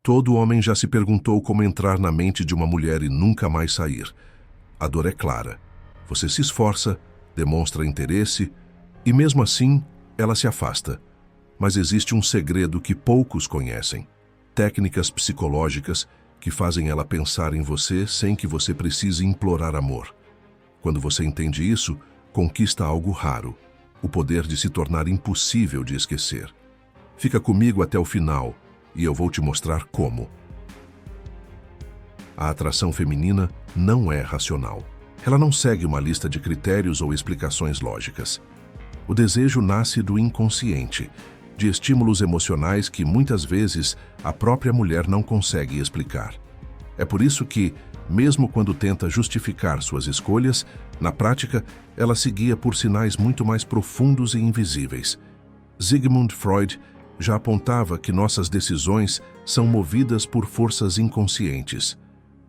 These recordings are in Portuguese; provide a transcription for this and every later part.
Todo homem já se perguntou como entrar na mente de uma mulher e nunca mais sair. A dor é clara. Você se esforça, demonstra interesse e, mesmo assim, ela se afasta. Mas existe um segredo que poucos conhecem. Técnicas psicológicas que fazem ela pensar em você sem que você precise implorar amor. Quando você entende isso, conquista algo raro, o poder de se tornar impossível de esquecer. Fica comigo até o final e eu vou te mostrar como. A atração feminina não é racional. Ela não segue uma lista de critérios ou explicações lógicas. O desejo nasce do inconsciente, de estímulos emocionais que muitas vezes a própria mulher não consegue explicar. É por isso que, mesmo quando tenta justificar suas escolhas, na prática, ela se guia por sinais muito mais profundos e invisíveis. Sigmund Freud já apontava que nossas decisões são movidas por forças inconscientes.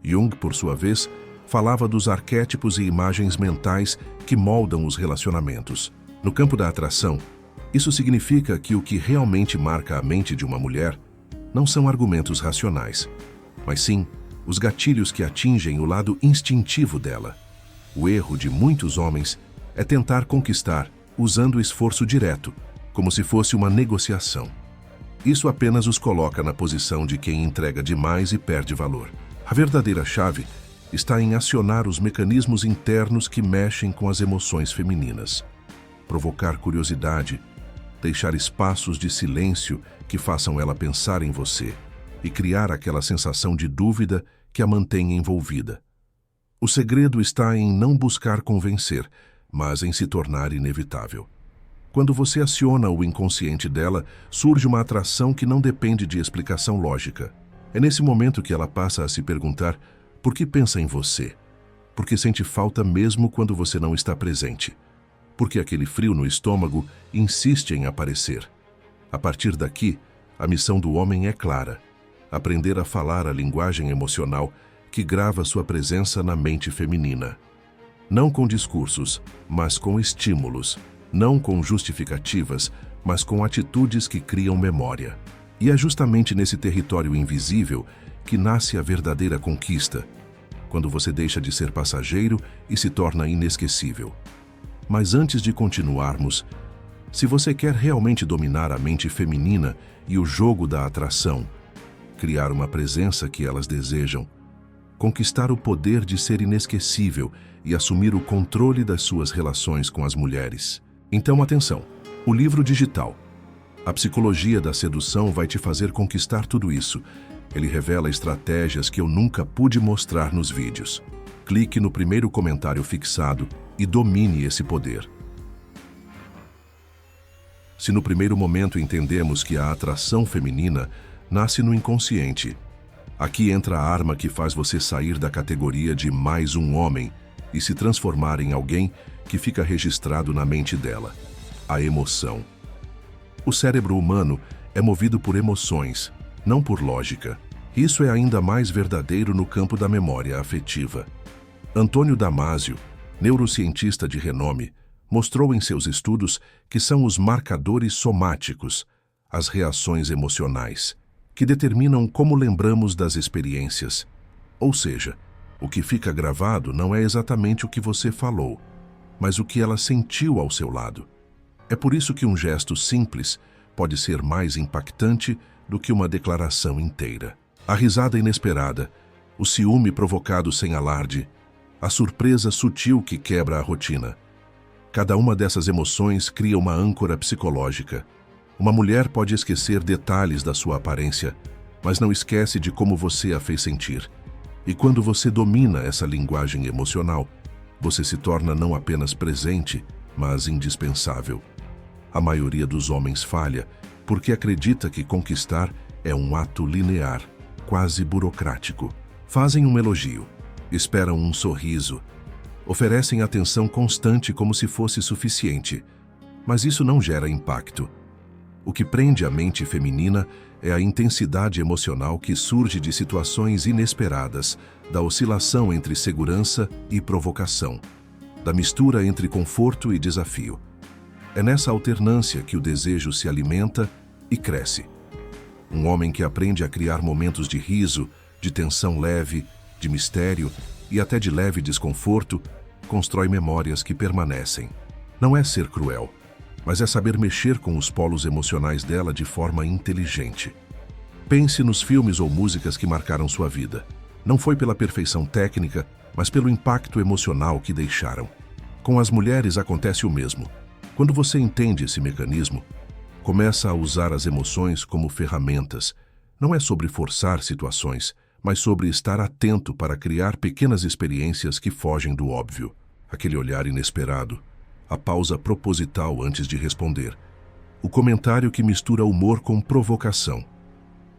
Jung, por sua vez, falava dos arquétipos e imagens mentais que moldam os relacionamentos. No campo da atração, isso significa que o que realmente marca a mente de uma mulher não são argumentos racionais, mas sim os gatilhos que atingem o lado instintivo dela. O erro de muitos homens é tentar conquistar usando esforço direto, como se fosse uma negociação. Isso apenas os coloca na posição de quem entrega demais e perde valor. A verdadeira chave está em acionar os mecanismos internos que mexem com as emoções femininas. Provocar curiosidade, deixar espaços de silêncio que façam ela pensar em você e criar aquela sensação de dúvida que a mantém envolvida. O segredo está em não buscar convencer, mas em se tornar inevitável. Quando você aciona o inconsciente dela, surge uma atração que não depende de explicação lógica. É nesse momento que ela passa a se perguntar por que pensa em você, porque sente falta mesmo quando você não está presente, porque aquele frio no estômago insiste em aparecer. A partir daqui, a missão do homem é clara: aprender a falar a linguagem emocional que grava sua presença na mente feminina. Não com discursos, mas com estímulos. Não com justificativas, mas com atitudes que criam memória. E é justamente nesse território invisível que nasce a verdadeira conquista, quando você deixa de ser passageiro e se torna inesquecível. Mas antes de continuarmos, se você quer realmente dominar a mente feminina e o jogo da atração, criar uma presença que elas desejam, conquistar o poder de ser inesquecível e assumir o controle das suas relações com as mulheres. Então, atenção, o livro digital. A Psicologia da Sedução vai te fazer conquistar tudo isso. Ele revela estratégias que eu nunca pude mostrar nos vídeos. Clique no primeiro comentário fixado e domine esse poder. Se no primeiro momento entendemos que a atração feminina nasce no inconsciente, aqui entra a arma que faz você sair da categoria de mais um homem e se transformar em alguém que fica registrado na mente dela: a emoção. O cérebro humano é movido por emoções, não por lógica. Isso é ainda mais verdadeiro no campo da memória afetiva. Antônio Damasio, neurocientista de renome, mostrou em seus estudos que são os marcadores somáticos, as reações emocionais, que determinam como lembramos das experiências. Ou seja, o que fica gravado não é exatamente o que você falou, mas o que ela sentiu ao seu lado. É por isso que um gesto simples pode ser mais impactante do que uma declaração inteira. A risada inesperada, o ciúme provocado sem alarde, a surpresa sutil que quebra a rotina. Cada uma dessas emoções cria uma âncora psicológica. Uma mulher pode esquecer detalhes da sua aparência, mas não esquece de como você a fez sentir. E quando você domina essa linguagem emocional, você se torna não apenas presente, mas indispensável. A maioria dos homens falha porque acredita que conquistar é um ato linear, quase burocrático. Fazem um elogio, esperam um sorriso, oferecem atenção constante como se fosse suficiente, mas isso não gera impacto. O que prende a mente feminina é a intensidade emocional que surge de situações inesperadas, da oscilação entre segurança e provocação, da mistura entre conforto e desafio. É nessa alternância que o desejo se alimenta e cresce. Um homem que aprende a criar momentos de riso, de tensão leve, de mistério e até de leve desconforto, constrói memórias que permanecem. Não é ser cruel, mas é saber mexer com os polos emocionais dela de forma inteligente. Pense nos filmes ou músicas que marcaram sua vida. Não foi pela perfeição técnica, mas pelo impacto emocional que deixaram. Com as mulheres acontece o mesmo. Quando você entende esse mecanismo, começa a usar as emoções como ferramentas. Não é sobre forçar situações, mas sobre estar atento para criar pequenas experiências que fogem do óbvio. Aquele olhar inesperado, a pausa proposital antes de responder, o comentário que mistura humor com provocação.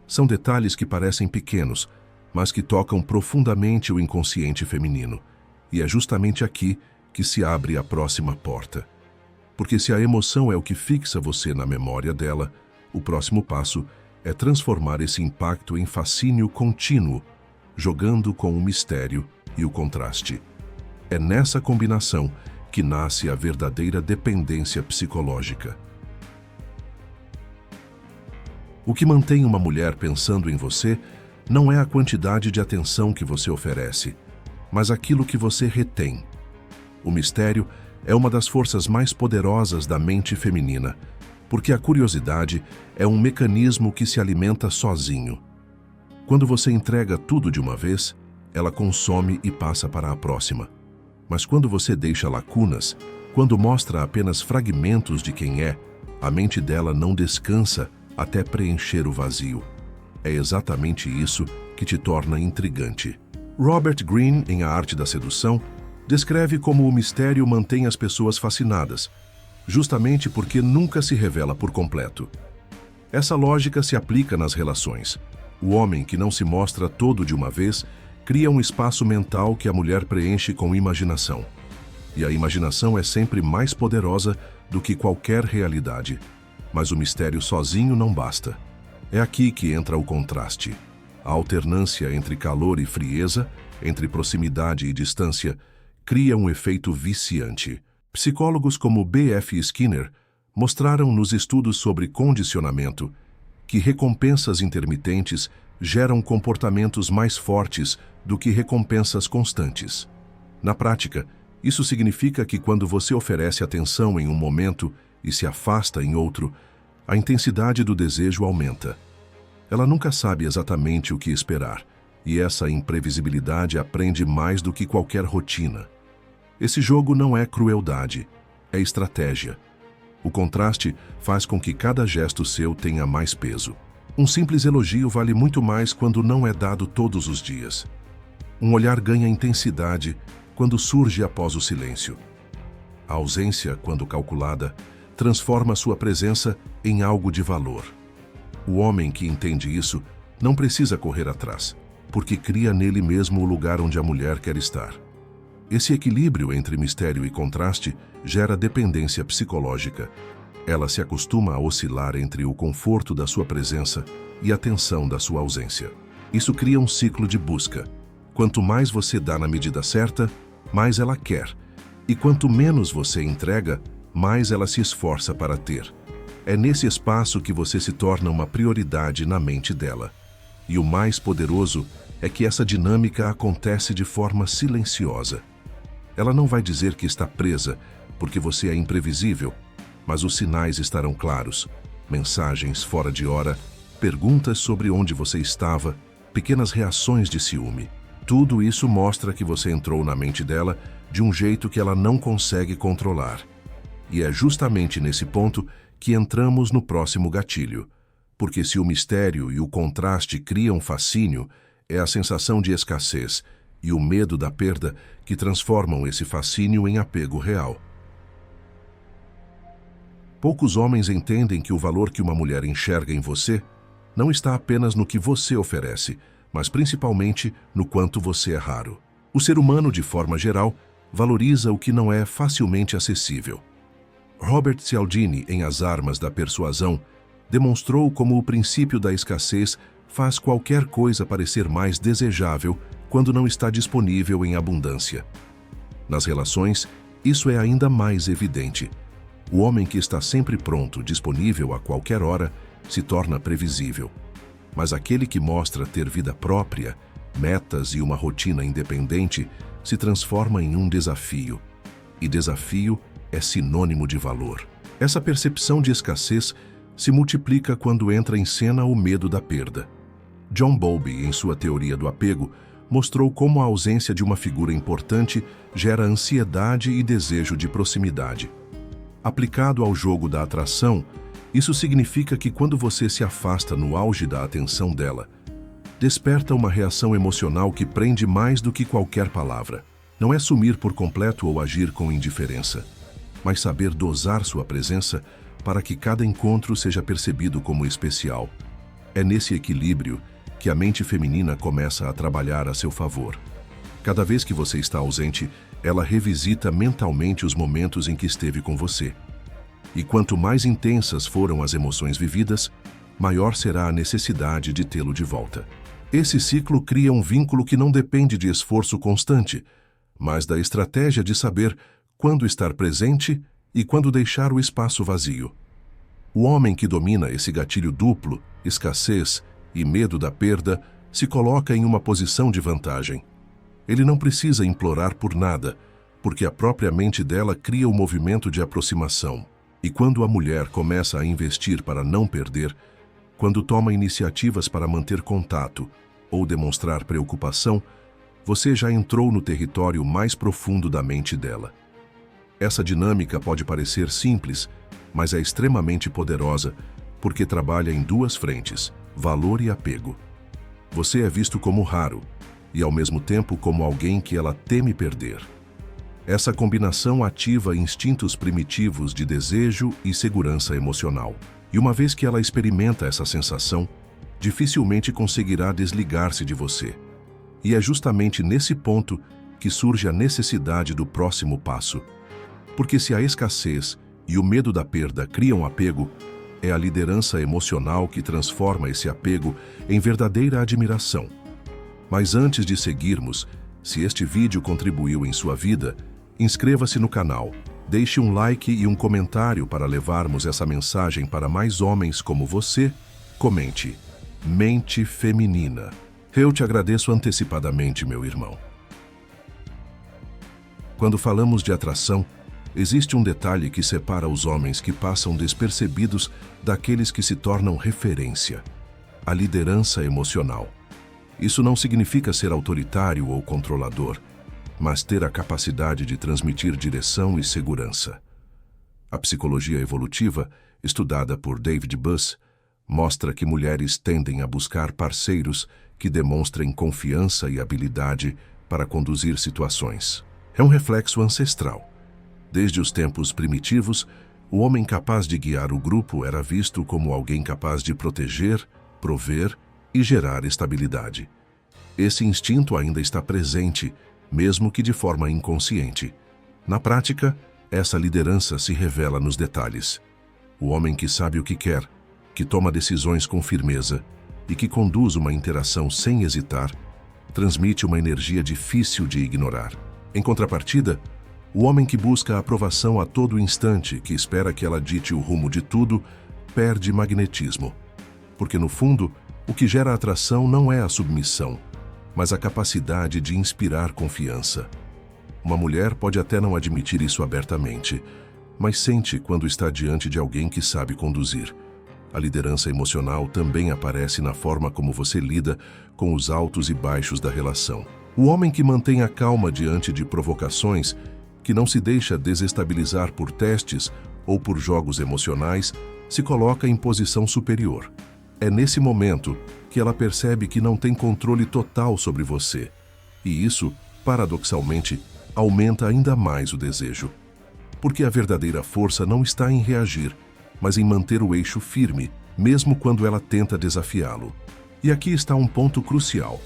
São detalhes que parecem pequenos, mas que tocam profundamente o inconsciente feminino. E é justamente aqui que se abre a próxima porta. Porque se a emoção é o que fixa você na memória dela, o próximo passo é transformar esse impacto em fascínio contínuo, jogando com o mistério e o contraste. É nessa combinação que nasce a verdadeira dependência psicológica. O que mantém uma mulher pensando em você não é a quantidade de atenção que você oferece, mas aquilo que você retém. O mistério é uma das forças mais poderosas da mente feminina, porque a curiosidade é um mecanismo que se alimenta sozinho. Quando você entrega tudo de uma vez, ela consome e passa para a próxima. Mas quando você deixa lacunas, quando mostra apenas fragmentos de quem é, a mente dela não descansa até preencher o vazio. É exatamente isso que te torna intrigante. Robert Greene, em A Arte da Sedução, descreve como o mistério mantém as pessoas fascinadas, justamente porque nunca se revela por completo. Essa lógica se aplica nas relações. O homem que não se mostra todo de uma vez cria um espaço mental que a mulher preenche com imaginação. E a imaginação é sempre mais poderosa do que qualquer realidade. Mas o mistério sozinho não basta. É aqui que entra o contraste. A alternância entre calor e frieza, entre proximidade e distância, cria um efeito viciante. Psicólogos como B.F. Skinner mostraram nos estudos sobre condicionamento que recompensas intermitentes geram comportamentos mais fortes do que recompensas constantes. Na prática, isso significa que quando você oferece atenção em um momento e se afasta em outro, a intensidade do desejo aumenta. Ela nunca sabe exatamente o que esperar, e essa imprevisibilidade aprende mais do que qualquer rotina. Esse jogo não é crueldade, é estratégia. O contraste faz com que cada gesto seu tenha mais peso. Um simples elogio vale muito mais quando não é dado todos os dias. Um olhar ganha intensidade quando surge após o silêncio. A ausência, quando calculada, transforma sua presença em algo de valor. O homem que entende isso não precisa correr atrás, porque cria nele mesmo o lugar onde a mulher quer estar. Esse equilíbrio entre mistério e contraste gera dependência psicológica. Ela se acostuma a oscilar entre o conforto da sua presença e a tensão da sua ausência. Isso cria um ciclo de busca. Quanto mais você dá na medida certa, mais ela quer. E quanto menos você entrega, mais ela se esforça para ter. É nesse espaço que você se torna uma prioridade na mente dela. E o mais poderoso é que essa dinâmica acontece de forma silenciosa. Ela não vai dizer que está presa, porque você é imprevisível, mas os sinais estarão claros. Mensagens fora de hora, perguntas sobre onde você estava, pequenas reações de ciúme. Tudo isso mostra que você entrou na mente dela de um jeito que ela não consegue controlar. E é justamente nesse ponto que entramos no próximo gatilho. Porque se o mistério e o contraste criam fascínio, é a sensação de escassez e o medo da perda que transformam esse fascínio em apego real. Poucos homens entendem que o valor que uma mulher enxerga em você não está apenas no que você oferece, mas principalmente no quanto você é raro. O ser humano, de forma geral, valoriza o que não é facilmente acessível. Robert Cialdini, em As Armas da Persuasão, demonstrou como o princípio da escassez faz qualquer coisa parecer mais desejável quando não está disponível em abundância. Nas relações, isso é ainda mais evidente. O homem que está sempre pronto, disponível a qualquer hora, se torna previsível. Mas aquele que mostra ter vida própria, metas e uma rotina independente se transforma em um desafio. E desafio é sinônimo de valor. Essa percepção de escassez se multiplica quando entra em cena o medo da perda. John Bowlby, em sua teoria do apego, mostrou como a ausência de uma figura importante gera ansiedade e desejo de proximidade. Aplicado ao jogo da atração, isso significa que quando você se afasta no auge da atenção dela, desperta uma reação emocional que prende mais do que qualquer palavra. Não é sumir por completo ou agir com indiferença, mas saber dosar sua presença para que cada encontro seja percebido como especial. É nesse equilíbrio que a mente feminina começa a trabalhar a seu favor. Cada vez que você está ausente, ela revisita mentalmente os momentos em que esteve com você. E quanto mais intensas foram as emoções vividas, maior será a necessidade de tê-lo de volta. Esse ciclo cria um vínculo que não depende de esforço constante, mas da estratégia de saber quando estar presente e quando deixar o espaço vazio. O homem que domina esse gatilho duplo, escassez e medo da perda, se coloca em uma posição de vantagem. Ele não precisa implorar por nada, porque a própria mente dela cria o movimento de aproximação. E quando a mulher começa a investir para não perder, quando toma iniciativas para manter contato ou demonstrar preocupação, você já entrou no território mais profundo da mente dela. Essa dinâmica pode parecer simples, mas é extremamente poderosa, porque trabalha em duas frentes: valor e apego. Você é visto como raro e, ao mesmo tempo, como alguém que ela teme perder. Essa combinação ativa instintos primitivos de desejo e segurança emocional. E uma vez que ela experimenta essa sensação, dificilmente conseguirá desligar-se de você. E é justamente nesse ponto que surge a necessidade do próximo passo. Porque se a escassez e o medo da perda criam apego, é a liderança emocional que transforma esse apego em verdadeira admiração. Mas antes de seguirmos, se este vídeo contribuiu em sua vida, inscreva-se no canal, deixe um like e um comentário para levarmos essa mensagem para mais homens como você. Comente: Mente Feminina. Eu te agradeço antecipadamente, meu irmão. Quando falamos de atração, existe um detalhe que separa os homens que passam despercebidos daqueles que se tornam referência: a liderança emocional. Isso não significa ser autoritário ou controlador, mas ter a capacidade de transmitir direção e segurança. A psicologia evolutiva, estudada por David Buss, mostra que mulheres tendem a buscar parceiros que demonstrem confiança e habilidade para conduzir situações. É um reflexo ancestral. Desde os tempos primitivos, o homem capaz de guiar o grupo era visto como alguém capaz de proteger, prover e gerar estabilidade. Esse instinto ainda está presente, mesmo que de forma inconsciente. Na prática, essa liderança se revela nos detalhes. O homem que sabe o que quer, que toma decisões com firmeza e que conduz uma interação sem hesitar, transmite uma energia difícil de ignorar. Em contrapartida, o homem que busca a aprovação a todo instante, que espera que ela dite o rumo de tudo, perde magnetismo. Porque, no fundo, o que gera atração não é a submissão, mas a capacidade de inspirar confiança. Uma mulher pode até não admitir isso abertamente, mas sente quando está diante de alguém que sabe conduzir. A liderança emocional também aparece na forma como você lida com os altos e baixos da relação. O homem que mantém a calma diante de provocações, que não se deixa desestabilizar por testes ou por jogos emocionais, se coloca em posição superior. É nesse momento que ela percebe que não tem controle total sobre você. E isso, paradoxalmente, aumenta ainda mais o desejo. Porque a verdadeira força não está em reagir, mas em manter o eixo firme, mesmo quando ela tenta desafiá-lo. E aqui está um ponto crucial.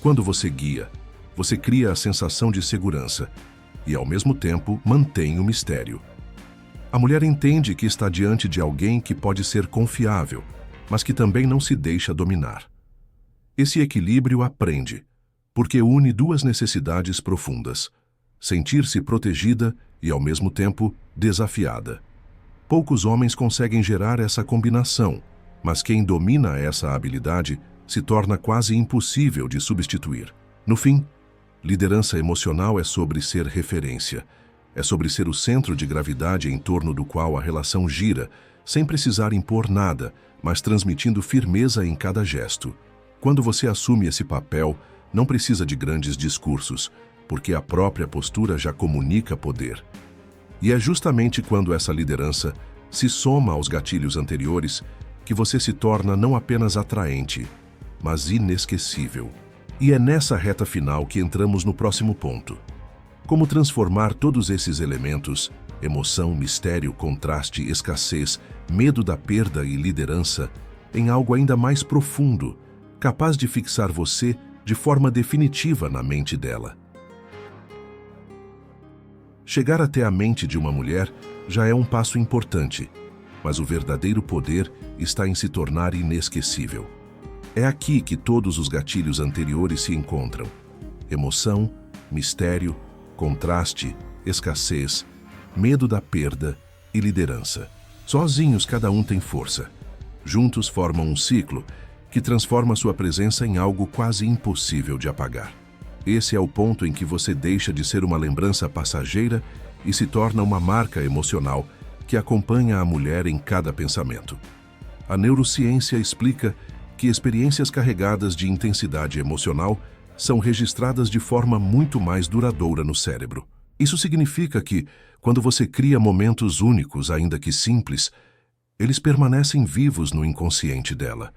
Quando você guia, você cria a sensação de segurança e, ao mesmo tempo, mantém o mistério. A mulher entende que está diante de alguém que pode ser confiável, mas que também não se deixa dominar. Esse equilíbrio aprende, porque une duas necessidades profundas: sentir-se protegida e, ao mesmo tempo, desafiada. Poucos homens conseguem gerar essa combinação, Mas quem domina essa habilidade se torna quase impossível de substituir. No fim, liderança emocional é sobre ser referência. É sobre ser o centro de gravidade em torno do qual a relação gira, sem precisar impor nada, mas transmitindo firmeza em cada gesto. Quando você assume esse papel, não precisa de grandes discursos, porque a própria postura já comunica poder. E é justamente quando essa liderança se soma aos gatilhos anteriores que você se torna não apenas atraente, mas inesquecível. E é nessa reta final que entramos no próximo ponto. Como transformar todos esses elementos, emoção, mistério, contraste, escassez, medo da perda e liderança, em algo ainda mais profundo, capaz de fixar você de forma definitiva na mente dela. Chegar até a mente de uma mulher já é um passo importante, mas o verdadeiro poder está em se tornar inesquecível. É aqui que todos os gatilhos anteriores se encontram: emoção, mistério, contraste, escassez, medo da perda e liderança. Sozinhos cada um tem força. Juntos formam um ciclo que transforma sua presença em algo quase impossível de apagar. Esse é o ponto em que você deixa de ser uma lembrança passageira e se torna uma marca emocional que acompanha a mulher em cada pensamento. A neurociência explica que experiências carregadas de intensidade emocional são registradas de forma muito mais duradoura no cérebro. Isso significa que, quando você cria momentos únicos, ainda que simples, eles permanecem vivos no inconsciente dela.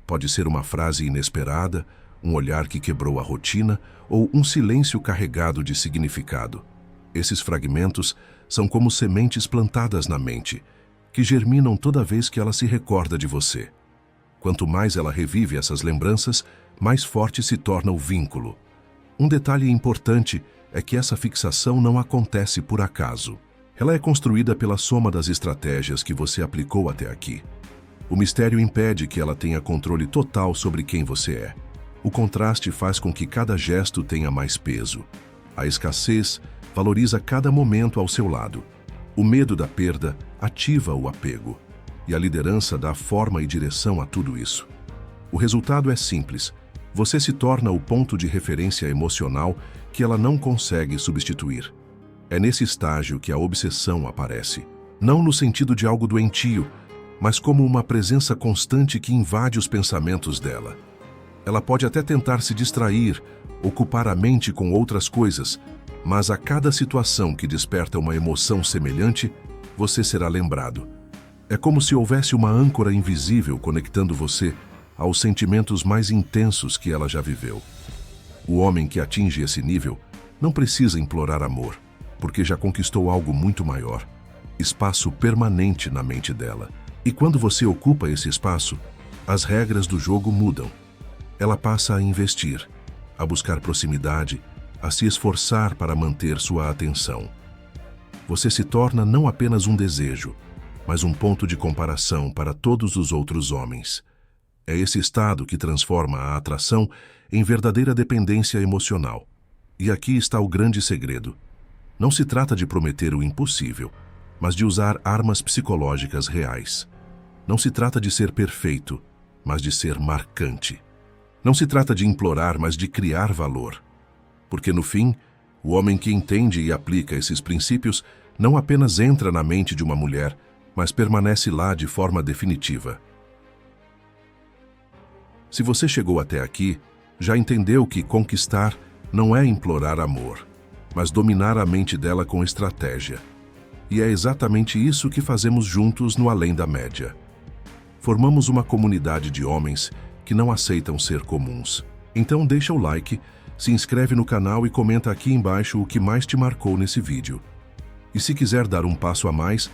Pode ser uma frase inesperada, um olhar que quebrou a rotina ou um silêncio carregado de significado. Esses fragmentos são como sementes plantadas na mente, que germinam toda vez que ela se recorda de você. Quanto mais ela revive essas lembranças, mais forte se torna o vínculo. Um detalhe importante é que essa fixação não acontece por acaso. Ela é construída pela soma das estratégias que você aplicou até aqui. O mistério impede que ela tenha controle total sobre quem você é. O contraste faz com que cada gesto tenha mais peso. A escassez valoriza cada momento ao seu lado. O medo da perda ativa o apego. E a liderança dá forma e direção a tudo isso. O resultado é simples. Você se torna o ponto de referência emocional que ela não consegue substituir. É nesse estágio que a obsessão aparece. Não no sentido de algo doentio, mas como uma presença constante que invade os pensamentos dela. Ela pode até tentar se distrair, ocupar a mente com outras coisas, mas a cada situação que desperta uma emoção semelhante, você será lembrado. É como se houvesse uma âncora invisível conectando você aos sentimentos mais intensos que ela já viveu. O homem que atinge esse nível não precisa implorar amor, porque já conquistou algo muito maior, espaço permanente na mente dela. E quando você ocupa esse espaço, as regras do jogo mudam. Ela passa a investir, a buscar proximidade, a se esforçar para manter sua atenção. Você se torna não apenas um desejo, mas um ponto de comparação para todos os outros homens. É esse estado que transforma a atração em verdadeira dependência emocional. E aqui está o grande segredo. Não se trata de prometer o impossível, mas de usar armas psicológicas reais. Não se trata de ser perfeito, mas de ser marcante. Não se trata de implorar, mas de criar valor. Porque no fim, o homem que entende e aplica esses princípios não apenas entra na mente de uma mulher, mas permanece lá de forma definitiva. Se você chegou até aqui, já entendeu que conquistar não é implorar amor, mas dominar a mente dela com estratégia. E é exatamente isso que fazemos juntos no Além da Média. Formamos uma comunidade de homens que não aceitam ser comuns. Então deixa o like, se inscreve no canal e comenta aqui embaixo o que mais te marcou nesse vídeo. E se quiser dar um passo a mais,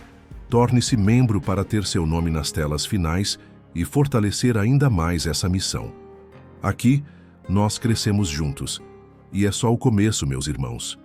torne-se membro para ter seu nome nas telas finais e fortalecer ainda mais essa missão. Aqui, nós crescemos juntos. E é só o começo, meus irmãos.